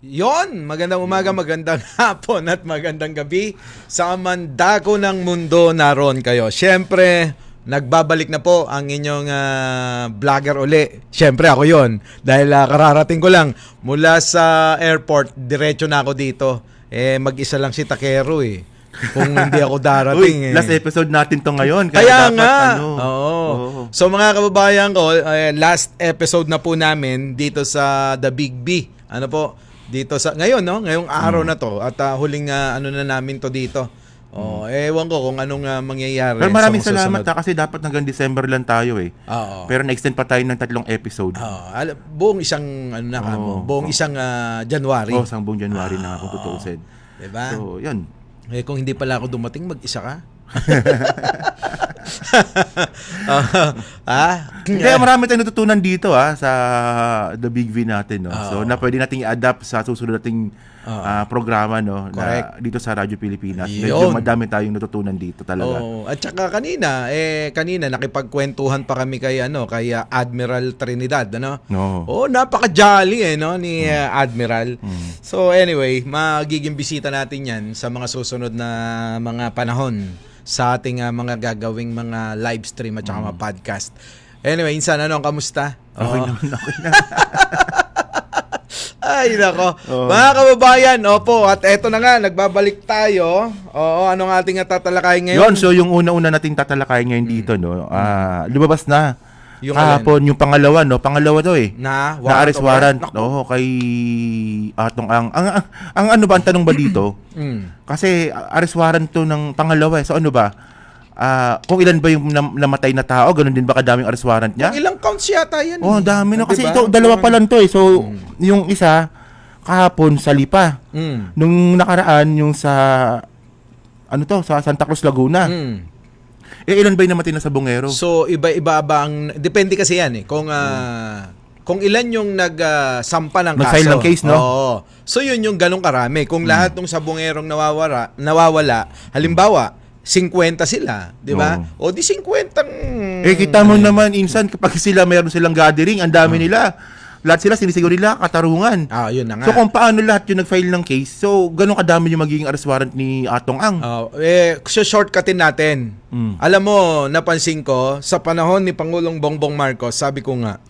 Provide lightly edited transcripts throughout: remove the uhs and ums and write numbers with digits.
Yon, magandang umaga, magandang hapon at magandang gabi sa mandako ng mundo naroon kayo. Siyempre, nagbabalik na po ang inyong vlogger uli. Siyempre, ako yon. Dahil kararating ko lang mula sa airport, diretso na ako dito. Mag-isa lang si Takero eh. Kung hindi ako darating. Uy, last episode natin to ngayon. Kaya dapat, nga. Oo. So mga kababayan ko, last episode na po namin dito sa The Big B. Ano po? Dito sa ngayon, no? Ngayong araw na to at huling ano na namin to dito. Ewan ko kung anong mangyayari. Pero maraming sa salamat kasi dapat hanggang December lang tayo eh. Oo. Pero na-extend pa tayo ng 3 episode. Buong isang ano na kamo, buong isang January. Isang buong January na kung tutuusin. Diba? So, yun. Kung hindi pala ako dumating, mag-isa ka? Kaya marami tayong natutunan dito sa The Big V natin. No? So, na pwede nating i-adapt sa susunod nating programa na dito sa Radyo Pilipinas. Medyo madami tayong natutunan dito talaga. At saka kanina nakipagkwentuhan pa kami kay Admiral Trinidad, ano? Napaka-jolly ni Admiral. So anyway, magiging bisita natin 'yan sa mga susunod na mga panahon sa ating mga gagawing mga live stream at saka mga podcast. Anyway, insan, kamusta? Okay naman. Ay, nako. Mga kababayan, opo, at eto na nga, nagbabalik tayo. Anong ating tatalakayin ngayon? So yung una-una nating tatalakayin ngayon dito, lumabas na. Yung kahapon, yung pangalawa, Pangalawa to eh. Na arrest warrant. Kay Atong Ang. Ang ano ba, ang tanong ba dito? Kasi arrest warrant to ng pangalawa eh. So ano ba? Kung ilan ba yung namatay na tao, ganun din ba kadaming arrest warrant niya? Kung ilang counts yata yan. Dami no. Kasi ito, dalawa pa lang to eh. So, yung isa, kahapon sa Lipa. Nung nakaraan, yung sa, sa Santa Cruz, Laguna. Ilan ba yung namatay na sa Bungero? So, iba-iba ba ang, depende kasi yan eh. Kung ilan yung nagsampa ng kaso. Nag-file ng case, no? Oo. So, yun yung ganong karami. Kung lahat ng sa Bungerong nawawala, halimbawa, 50 sila, di ba? O di 50 kita mo naman, insan, kapag meron silang gathering, ang dami nila. Lahat sila, sinisigaw nila, katarungan. Yun na nga. So, kung paano lahat yung nag-file ng case, so, ganun kadami yung magiging arrest warrant ni Atong Ang. So, shortcutin natin. Alam mo, napansin ko, sa panahon ni Pangulong Bongbong Marcos, sabi ko nga,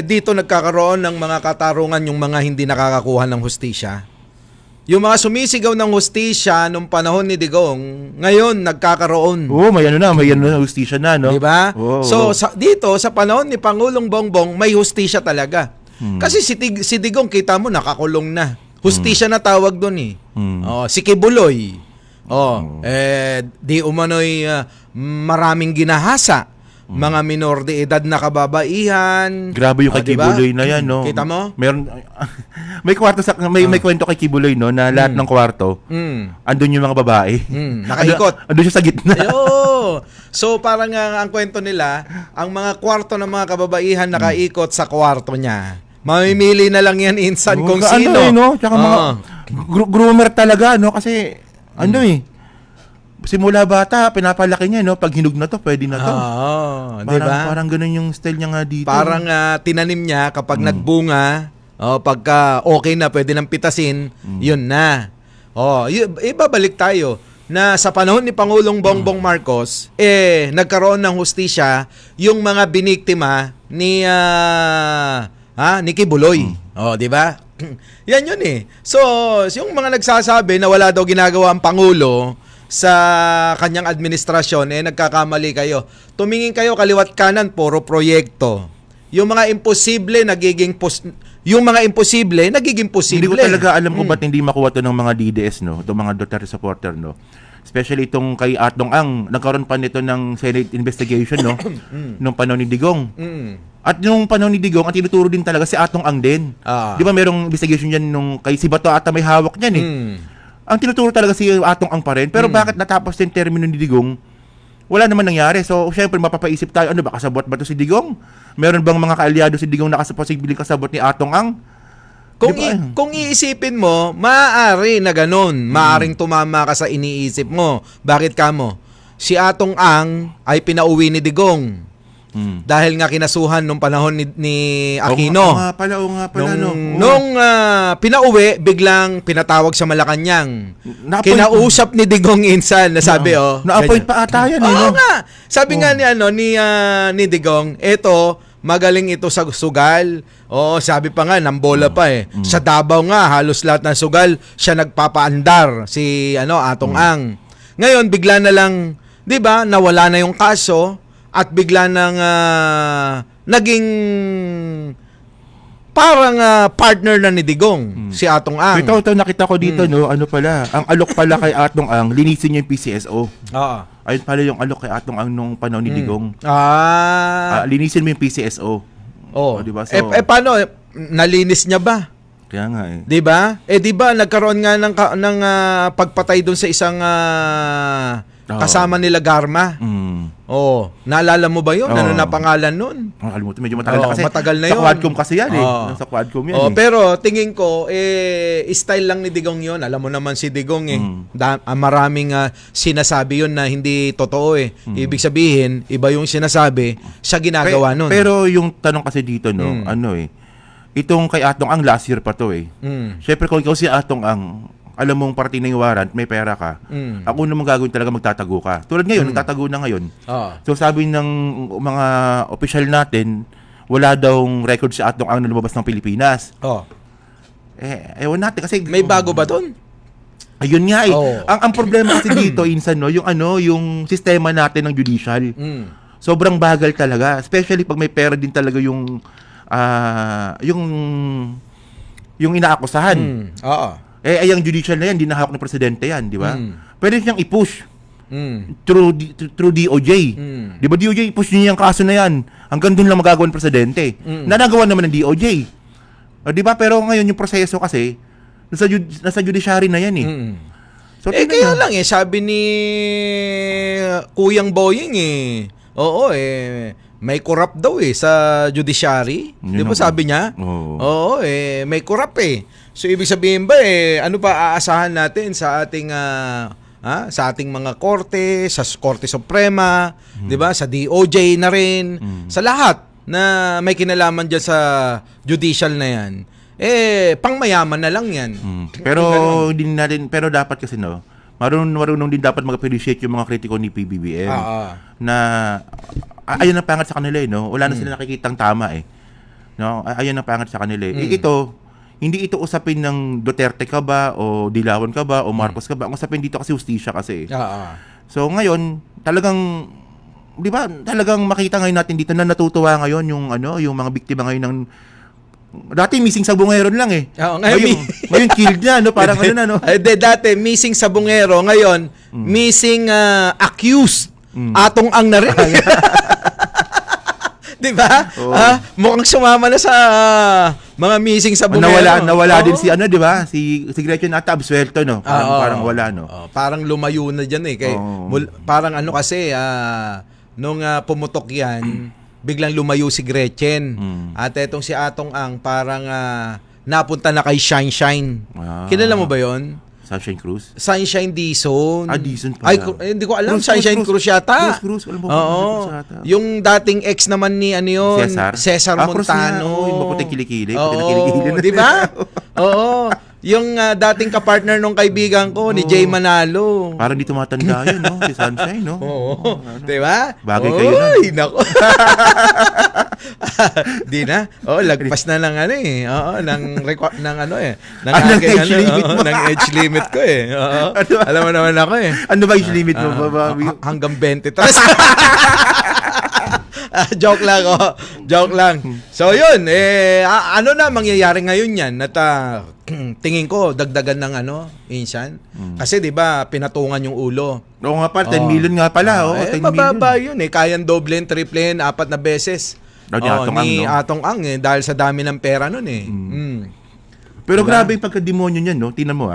dito nagkakaroon ng mga katarungan yung mga hindi nakakakuha ng hustisya. Yung mga sumisigaw ng hustisya nung panahon ni Digong, ngayon nagkakaroon. May hustisya na, no? Diba? So, dito, sa panahon ni Pangulong Bongbong, may hustisya talaga. Kasi si Digong, kita mo, nakakulong na. Hustisya na tawag doon eh. Si Kibuloy. Di umano'y maraming ginahasa. Mga minor de edad na kababaihan. Grabe yung kay Kibuloy na yan, no? Kita mo? Meron, may kwarto may kwento kay Kibuloy, no? Na lahat ng kwarto, andun yung mga babae. Nakaikot. Andun siya sa gitna. So parang ang kwento nila, ang mga kwarto ng mga kababaihan nakaikot sa kwarto niya. Mamimili na lang yan insan kung sino. No? Tsaka mga groomer talaga, no? Kasi, simula bata, pinapalaki niya, no? Pag hinug na to, pwede na to. Diba? Parang ganun yung style niya nga dito. Parang tinanim niya kapag nagbunga, pagka okay na, pwede nang pitasin, yun na. Ibabalik tayo na sa panahon ni Pangulong Bongbong Marcos, nagkaroon ng hustisya yung mga biniktima ni Kibuloy. Di ba? Yan yun eh. So, yung mga nagsasabi na wala daw ginagawa ang Pangulo sa kanyang administrasyon, nagkakamali kayo. Tumingin kayo kaliwat kanan, puro proyekto. Yung mga imposible, nagiging posible. Hindi ko talaga alam kung ba't hindi makuha to ng mga DDS, no? Itong mga Duterte supporter, no? Especially itong kay Atong Ang, nagkaroon pa nito ng Senate investigation, no? Nung panahon ni Digong. At nung panahon ni Digong, ang tinuturo din talaga si Atong Ang din. Di ba merong investigation yan nung kay si Bato ata may hawak niyan eh. Ang tinuturo talaga si Atong Ang pa rin. Pero bakit natapos yung termino ni Digong? Wala naman nangyari. So, syempre, mapapaisip tayo, ba, kasabot ba ito si Digong? Meron bang mga kaalyado si Digong na posibleng kasabot ni Atong Ang? Kung iisipin mo, maaari na ganun. Maaring tumama ka sa iniisip mo. Bakit ka mo? Si Atong Ang ay pinauwi ni Digong. Dahil nga kinasuhan nung panahon ni Aquino. Oo nga pala, no. Nung pinauwi, biglang pinatawag sa Malacanang. Na-appoint- Kinausap ni Digong Insan na sabi, Na-appoint ganyan. pa ata yan, Oo nga. Sabi nga ni Digong, magaling ito sa sugal. Oo, sabi pa nga, nambola pa eh. Sa Davao nga, halos lahat ng sugal, siya nagpapaandar, si Atong Ang. Ngayon, bigla na lang, di ba, nawala na yung kaso, at bigla nang naging parang partner na ni Digong, si Atong Ang. Ito, nakita ko dito, no, ano pala, ang alok pala kay Atong Ang, linisin niya yung PCSO. Oo. Ayun pala yung alok kay Atong Ang nung panahon ni Digong. Linisin mo yung PCSO. Oh. Diba? So, Paano? Nalinis niya ba? kaya nga eh. 'Di ba? 'Di ba nagkaroon nga ng pagpatay doon sa isang kasama nila Garma. Naalala mo ba 'yun? Ano na pangalan nun? Nakalimutan, medyo matagal na kasi. Matagal na sa 'yun. Quadcom kasi yan eh. Sa Quadcom yan eh. Pero tingin ko style lang ni Digong 'yon. Alam mo naman si Digong maraming sinasabi 'yon na hindi totoo eh. Ibig sabihin, iba yung sinasabi, siya ginagawa nun. Pero yung tanong kasi dito, no, itong kay Atong Ang last year pa to eh. Syempre kung ikaw si Atong Ang, alam mong parating na yung warrant, may pera ka, ako naman gagawin talaga magtatago ka. Tulad ngayon, nagtatago na ngayon. So sabi ng mga opisyal natin, wala daw record si Atong Ang na lumabas ng Pilipinas. Ewan natin kasi... May bago ba doon? Ayun nga eh. Ang problema kasi dito, insan, no, yung sistema natin ng judicial. Sobrang bagal talaga. Especially pag may pera din talaga yung inaakusahan. Ang judicial na yan, hindi nahawak ng presidente yan, di ba? Pwede siyang i-push through DOJ. Di ba DOJ, i-push niya yung kaso na yan. Hanggang dun lang magagawa ng presidente. Nanagawa naman ng DOJ. Di ba? Pero ngayon yung proseso kasi, nasa judiciary na yan eh. So, kaya lang sabi ni Kuyang Boying may corrupt daw sa judiciary. Di ba sabi niya? May corrupt So ibig sabihin ba ano pa aasahan natin sa ating sa ating mga korte, sa Korte Suprema, 'di ba? Sa DOJ na rin, sa lahat na may kinalaman diyan sa judicial na 'yan. Pangmayaman na lang 'yan. Pero pero dapat kasi marunong din dapat mag-appreciate yung mga kritiko ni PBBM na ayun ang pangat sa kanila wala na sila nakikitang tama ayun ang pangat sa kanila hindi ito usapin ng Duterte ka ba o Dilawan ka ba o Marcos ka ba, ang usapin dito kasi hustisya kasi so ngayon talagang di ba talagang makita ngayon natin dito na natutuwa ngayon yung mga biktima ngayon ng dati missing sa Bungeron lang ngayon killed na parang dati missing sa Bungero, ngayon missing accused. Atong Ang na rin. Di ba? Mukhang sumama na sa mga missing sa Bungero. Nawala din si di ba? Si Gretchen ata absuelto parang wala parang lumayo na diyan parang kasi nung pumutok yan, biglang lumayo si Gretchen. At etong si Atong Ang parang napunta na kay Shine. Kilala mo ba 'yon? Sunshine Cruz? Sunshine Dizon. Dizon pala. Hindi ko alam. Sunshine Cruz yata. Cruz. Alam mo, yung dating ex naman ni yun? Cesar Montano. Yung maputing kilikili. Di ba? Yung dating kapartner nung kaibigan ko, ni Jay Manalo. Parang di tumatanda yun, si Sunshine, Di ba? Bagay kayo na. Nako. Di na. Lagpas na ng ng age limit ko Alam mo naman ako Ano ba age limit mo? Hanggang 23. Joke lang. So yun, ano na mangyayari ngayon yan? At tingin ko, dagdagan ng Insan. Kasi di ba pinatungan yung ulo. Oo nga pa, 10 million nga pala. 10 mababa million. yun Kayang doblen, triplen, 4 na beses. Ni Atong Ang dahil sa dami ng pera nun Pero grabe yung pagka-demonyo niyan, Tingnan mo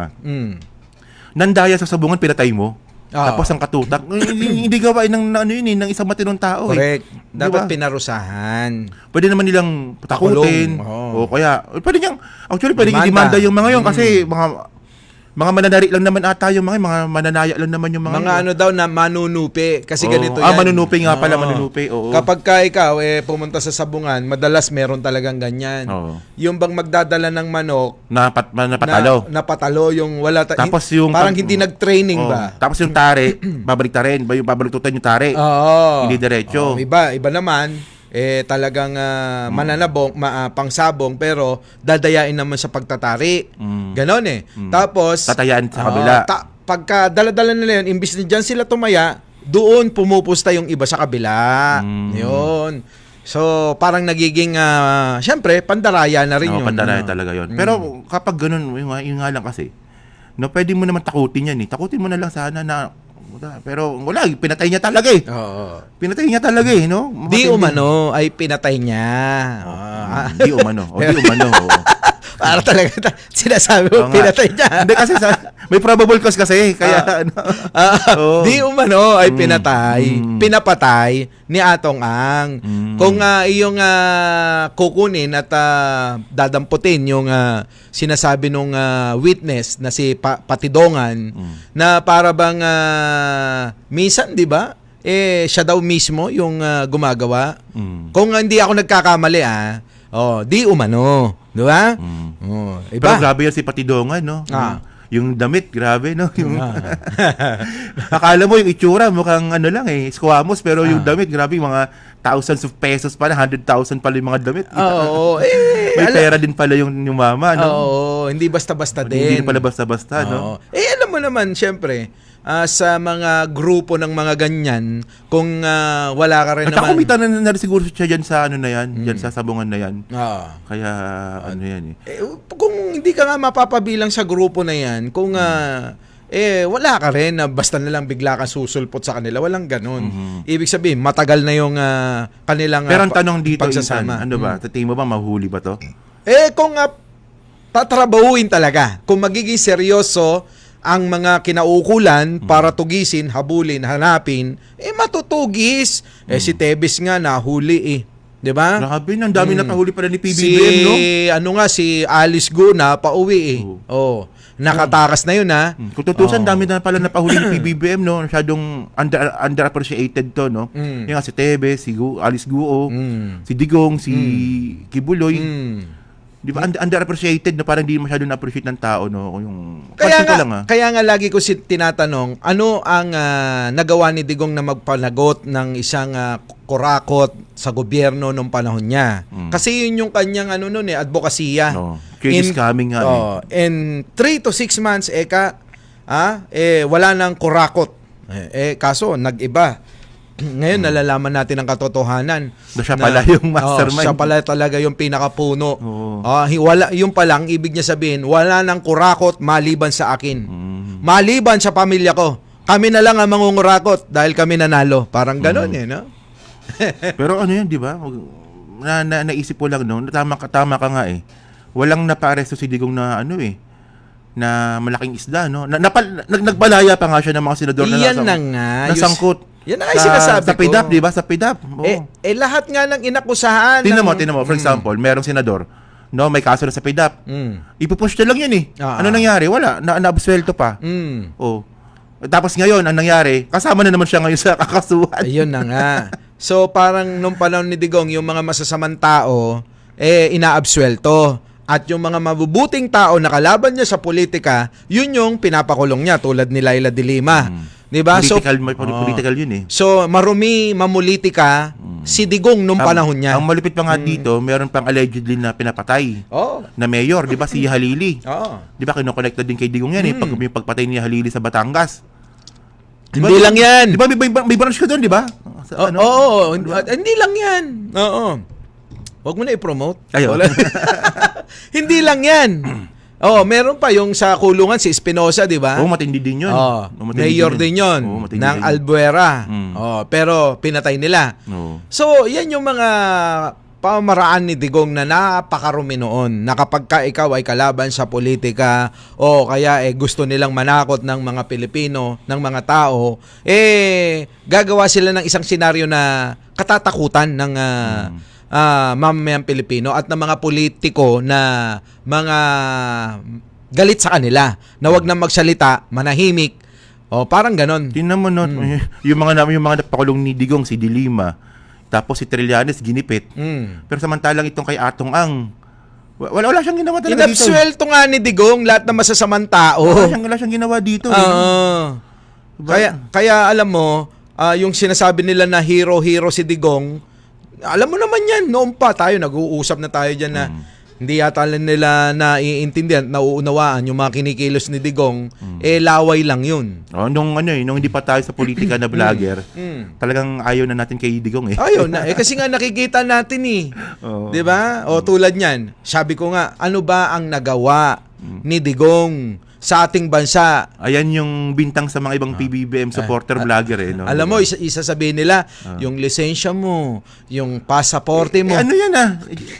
Nandaya sa sabungan, pinatay mo. Tapos ang katutak, hindi gawain ng isang matinong tao. Correct. Dapat pinarusahan. Pwede naman nilang takutin. O kaya, pwede niyang, actually pwede i-demanda yung mga yun kasi mga Mga mananari lang naman ata yung mga mananaya lang naman yung mga Mga yun. ano daw na manunupi. Kasi Oo. ganito yan. Manunupi nga pala, Oo. manunupi. Oo. Kapag ka ikaw pumunta sa sabungan, madalas meron talagang ganyan. Oo. Yung bang magdadala ng manok, Napatalo. napatalo yung wala Tapos yung parang hindi nag-training Oo. ba? Tapos yung tare, babaliktarin, babaluktutan yung tare. Oo. Hindi diretso. Iba naman talagang mananabong, pangsabong pero dadayain naman sa pagtatari. Ganon Tapos Tatayaan sa kabila. pagka dala-dala nila yun, imbis na dyan sila tumaya, doon pumupusta yung iba sa kabila. Yun. So, parang nagiging, syempre, pandaraya na rin Oo, yun. pandaraya talaga yun. Pero kapag ganun, yung nga lang kasi, no, pwede mo naman takutin yan. Takutin mo na lang sana na, pero wala, pinatay niya talaga Oo. Pinatay niya talaga no? Di umano ay pinatay niya. Di umano. O, di umano. Oo. Para talaga sinasabi Oo mo, nga. pinatay niya. Hindi kasi may probable cause kasi. Kaya Oo. Di umano ay pinapatay ni Atong Ang. Kung iyong kukunin at dadamputin yung sinasabi nung witness na si Patidongan na para bang minsan, di ba? Siya daw mismo yung gumagawa. Kung hindi ako nagkakamali di umano. Di ba? Iba. Pero grabe yan si Patidongan, no? Yung damit, grabe, no? Yung akala mo yung itsura, mukhang ano lang squamous, pero yung damit, grabe, mga thousands of pesos pala, 100,000 pala yung mga damit. Oo. May pera din pala yung mama, no? Oo, hindi basta-basta din. Hindi pala basta-basta, no? Alam mo naman, syempre, sa mga grupo ng mga ganyan, kung wala ka rin At naman. kumita na siguro siya dyan sa ano na yan, dyan sa sabungan na yan. Kaya, ano yan kung hindi ka nga mapapabilang sa grupo na yan, kung wala ka rin na basta na lang bigla kang susulpot sa kanila, walang ganun. Ibig sabihin, matagal na yung kanilang pero ang tanong dito, pagsasama. Ethan, ano ba? Sa tingin mo ba mahuli ba to? Kung tatrabahuin talaga, kung magiging seryoso ang mga kinaukulan para tugisin, habulin, hanapin, matutugis. Si Tebes nga nahuli 'di ba? Grabe, ang dami natahuli pala ni PBBM, no? Si Alice Go na pauwi nakatakas na yun Kung tutusan, dami na pala napahuli ni PBBM, no? Masyadong underappreciated to, no? Yung nga si Tebes, si Alice Guo, si Digong, si Kibuloy. Di ba? Underappreciated na parang hindi masyado na-appreciate ng tao, no? Kaya nga lagi ko tinatanong, ano ang nagawa ni Digong na magpanagot ng isang kurakot sa gobyerno nung panahon niya? Kasi yun yung kanyang advokasya. No. Change is coming nga. In 3 to 6 months, wala nang kurakot. Kaso, nag-iba. Ngayon, nalalaman natin ang katotohanan. Siya pala yung mastermind. Siya pala talaga yung pinakapuno. Oo. Yung palang, ibig niya sabihin, wala nang kurakot maliban sa akin. Maliban sa pamilya ko. Kami na lang ang mangungurakot dahil kami nanalo. Parang gano'n no? Pero ano yun, di ba? Naisip ko lang, no? Tama ka nga Walang napa-aresto si Digong na na malaking isda, no? Nagbalaya pa nga siya ng mga senador na nasangkot. Yan ang sinasabi sa PDAP, di ba? Sa PDAP. Lahat nga ng inakusahan. Tingnan mo. For example, merong senador, no, may kaso na sa PDAP. Ipupush na lang yun Ano nangyari? Wala. Naabsuelto pa. Tapos ngayon, ang nangyari, kasama na naman siya ngayon sa kakasuhan. Ayun na nga. So, parang nung panahon ni Digong, yung mga masasamang tao, inaabsuelto. At yung mga mabubuting tao na kalaban niya sa politika, yun yung pinapakulong niya, tulad ni Laila de Lima. Diba? Political yun So, mamulitika si Digong nung panahon niya. Ang malupit pa nga dito, meron pang allegedly na pinapatay na mayor, di ba? Si Halili. Di ba? Kinokonekta din kay Digong yan pag yung pagpatay ni Halili sa Batangas. Diba, hindi lang yan. Di ba? May branch ka doon, di ba? Hindi lang yan. Huwag mo na i-promote. Ayun. Hindi lang yan. Meron pa yung sa kulungan si Espinosa, di ba? Matindi din yun. Mayor din yun ng Albuera. Pero pinatay nila. So, yan yung mga pamamaraan ni Digong na napakarumi noon. Na kapag ikaw ay kalaban sa politika o kaya gusto nilang manakot ng mga Pilipino, ng mga tao, gagawa sila ng isang senaryo na katatakutan ng mamamayang Pilipino at ng mga politiko na mga galit sa kanila na wag na magsalita, manahimik. O parang ganon. Tingnan mo, no, yung mga napakulong ni Digong, si Dilima, tapos si Trillanes, ginipit. Pero samantalang itong kay Atong Ang, wala siyang ginawa talaga dito. Inabsuelto nga ni Digong lahat ng masasamang tao. Wala siyang ginawa dito. Kaya alam mo, yung sinasabi nila na hero si Digong, alam mo naman yan, noon pa tayo, nag-uusap na tayo dyan na hindi yata nila naiintindihan, nauunawaan yung mga kinikilos ni Digong, laway lang yun. Nung hindi pa tayo sa politika na vlogger, talagang ayaw na natin kay Digong eh. Ayaw na, kasi nga nakikita natin eh. Di ba? O tulad niyan, sabi ko nga, ano ba ang nagawa ni Digong sa ating bansa? Ayan yung bintang sa mga ibang PBBM supporter vlogger eh. No? Alam mo, isa sabihin nila, yung lisensya mo, yung pasaporte mo. Ano yan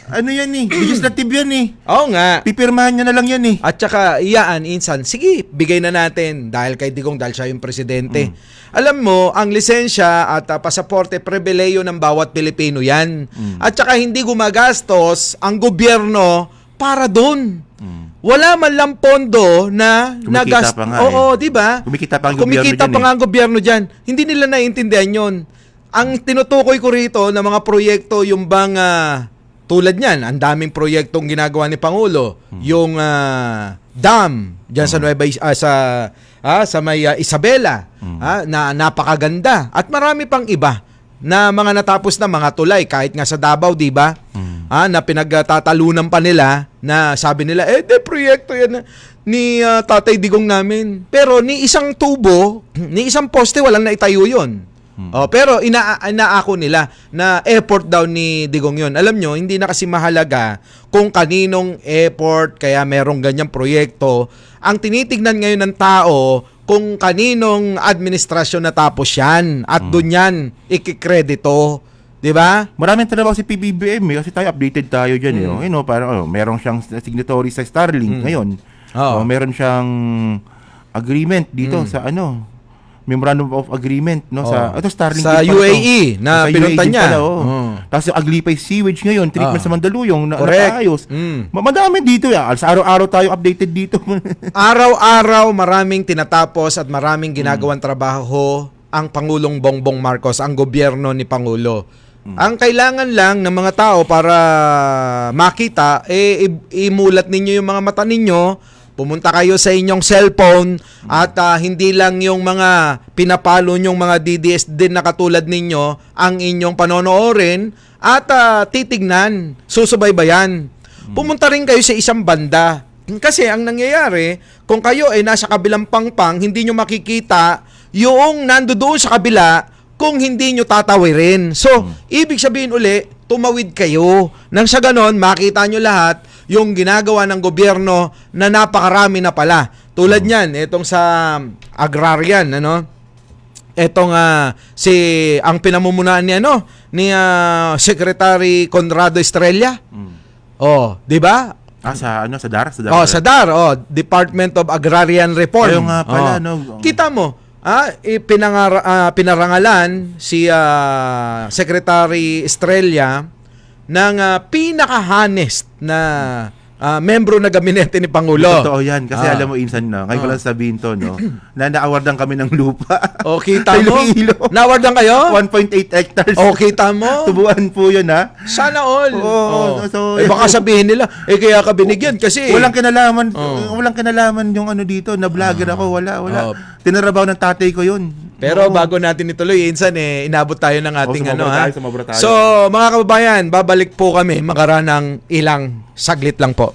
Ano yan eh? Legislative yan eh. Oo nga. Pipirmahan niya na lang yan eh. At saka, iyaan, insan, sige, bigay na natin dahil kay Digong, dahil siya yung presidente. Alam mo, ang lisensya at pasaporte, pribileyo ng bawat Pilipino yan. At saka, hindi gumagastos ang gobyerno para doon. Wala man lang pondo na Kumikita pa nga Oo, di ba? Kumikita pa ang gobyerno Kumikita dyan pa nga ang gobyerno diyan. Hindi nila naiintindihan 'yon. Ang tinutukoy ko rito na mga proyekto yung bang tulad niyan, ang daming proyektong ginagawa ni Pangulo, yung dam diyan sa Nueva sa may Isabela, na napakaganda at marami pang iba na mga natapos na mga tulay kahit nga sa Davao, di ba? Na pinagtatalunan pa nila na sabi nila, proyekto yan ni Tatay Digong namin. Pero ni isang tubo, ni isang poste, walang naitayo yun. Pero inaako nila na effort daw ni Digong yun. Alam nyo, hindi na kasi mahalaga kung kaninong effort kaya merong ganyang proyekto. Ang tinitignan ngayon ng tao, kung kaninong administrasyon natapos yan at doon yan ikikredito. Di ba? Maraming trabaho si PBBM kasi tayo updated tayo diyan parang meron siyang signatory sa Starlink ngayon. Meron siyang agreement dito sa Memorandum of Agreement sa Starlink sa UAE na pinunta niya. Tapos yung Aglipay Sewage ngayon, treatment sa Mandaluyong na naayos. Madami dito sa araw-araw tayo updated dito. Araw-araw maraming tinatapos at maraming ginagawang trabaho ang Pangulong Bongbong Marcos, ang gobyerno ni Pangulo. Ang kailangan lang ng mga tao para makita, imulat ninyo yung mga mata ninyo, pumunta kayo sa inyong cellphone at hindi lang yung mga pinapalo nyong mga DDS din na katulad ninyo ang inyong panonoorin at titignan, susubaybayan. Pumunta rin kayo sa isang banda. Kasi ang nangyayari, kung kayo ay nasa kabilang pangpang, hindi nyo makikita yung nandoon sa kabila kung hindi nyo tatawirin. So, ibig sabihin uli, tumawid kayo. Nang sa ganon, makita nyo lahat yung ginagawa ng gobyerno na napakarami na pala. Tulad niyan, itong sa agrarian, Etong ang pinamumunuan ni Secretary Conrado Estrella. Di ba? Sa DAR? Sa DAR, Department of Agrarian Reform. Ayaw nga pala, Kita mo, pinarangalan si Secretary Estrella ng pinaka-honest na membro na gabinete ni Pangulo. Totoo yan. Kasi alam mo, insan ngayon ko lang sabihin to, na na-awardan kami ng lupa. Kita mo? Na-awardan kayo? 1.8 hectares. Kita mo? Tubuan po yun, ha? Sana all. So, baka sabihin nila, kaya ka binigyan kasi. Walang kinalaman yung dito, na vlogger ako. Wala. Tinarabaw ng tatay ko yun. Pero bago natin ituloy, insan inabot tayo ng ating sumobra tayo. So, mga kababayan, babalik po kami makaraan ng ilang saglit lang po.